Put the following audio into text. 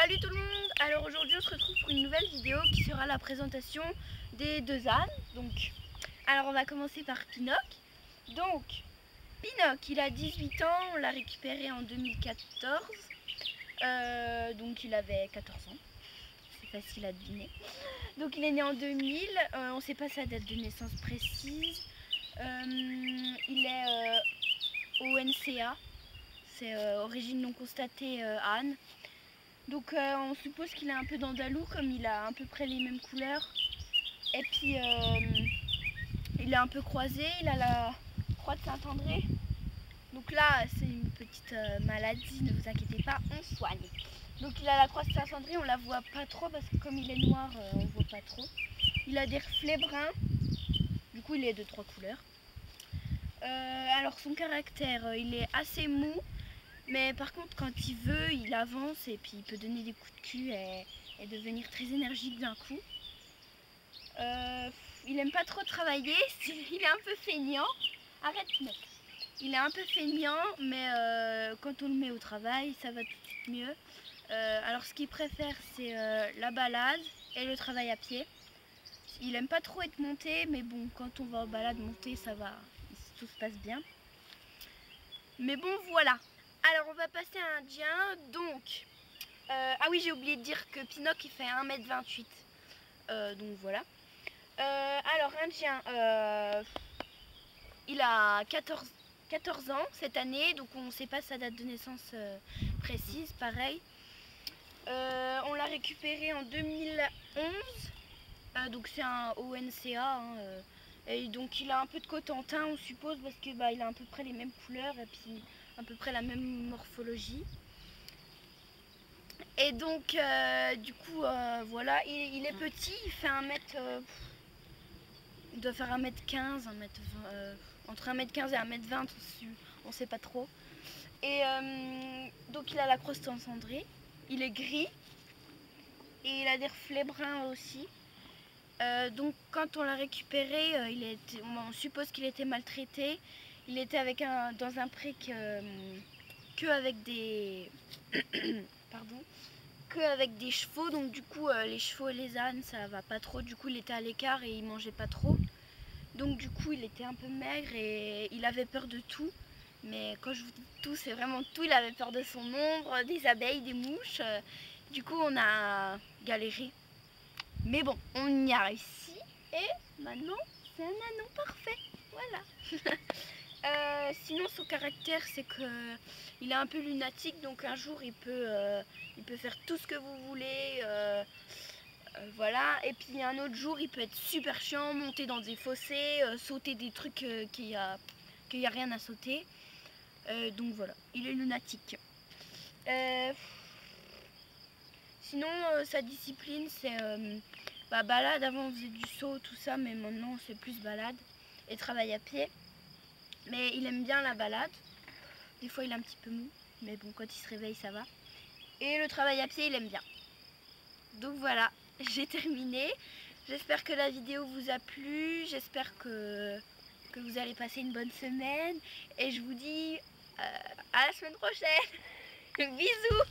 Salut tout le monde. Alors aujourd'hui on se retrouve pour une nouvelle vidéo qui sera la présentation des deux ânes. Alors on va commencer par Pinocchio. Donc Pinocchio, il a 18 ans, on l'a récupéré en 2014. Donc il avait 14 ans, c'est facile à deviner. Donc il est né en 2000, on ne sait pas sa date de naissance précise. Il est ONCA, c'est origine non constatée âne. Donc on suppose qu'il est un peu d'andalou, comme il a à peu près les mêmes couleurs. Et puis il est un peu croisé, il a la croix de Saint-André. Donc là c'est une petite maladie, ne vous inquiétez pas, on soigne. Donc il a la croix de Saint-André, on la voit pas trop parce que comme il est noir, on voit pas trop. Il a des reflets bruns, du coup il est de 3 couleurs. Alors son caractère, il est assez mou. Mais par contre, quand il veut, il avance et puis il peut donner des coups de cul et devenir très énergique d'un coup. Il aime pas trop travailler, il est un peu feignant. Arrête mec. Il est un peu feignant, mais quand on le met au travail, ça va tout de suite mieux. Alors ce qu'il préfère, c'est la balade et le travail à pied. Il aime pas trop être monté, mais bon, quand on va en balade monter, ça va, tout se passe bien. Mais bon, voilà. Alors on va passer à un indien, donc ah oui, j'ai oublié de dire que Pinocchio il fait 1m28, donc voilà. Alors indien, il a 14 ans cette année, donc on ne sait pas sa date de naissance précise, pareil. On l'a récupéré en 2011, donc c'est un ONCA, et donc il a un peu de Cotentin on suppose, parce que il a à peu près les mêmes couleurs et puis à peu près la même morphologie. Et donc du coup voilà, il est petit, il fait 1m, il doit faire 1m15, 1m20, entre 1m15 et 1m20, on sait pas trop. Et donc il a la croix de Saint-André, il est gris et il a des reflets bruns aussi. Donc quand on l'a récupéré, on suppose qu'il était maltraité. Il était dans un pré que avec des pardon, que avec des chevaux, donc du coup les chevaux et les ânes ça va pas trop, du coup il était à l'écart et il mangeait pas trop. Donc du coup il était un peu maigre et il avait peur de tout. Mais quand je vous dis tout, c'est vraiment tout. Il avait peur de son ombre, des abeilles, des mouches. Du coup on a galéré. Mais bon, on y a réussi et maintenant c'est un anon parfait. Voilà. Sinon son caractère c'est que il est un peu lunatique, donc un jour il peut faire tout ce que vous voulez. Voilà. Et puis un autre jour il peut être super chiant, monter dans des fossés, sauter des trucs qu'il y a rien à sauter. Donc voilà, il est lunatique. Sinon sa discipline c'est balade. Avant on faisait du saut tout ça, mais maintenant c'est plus balade et travail à pied. Mais il aime bien la balade. Des fois il est un petit peu mou, mais bon quand il se réveille ça va. Et le travail à pied il aime bien. Donc voilà, j'ai terminé. J'espère que la vidéo vous a plu. J'espère que vous allez passer une bonne semaine. Et je vous dis à la semaine prochaine. Bisous.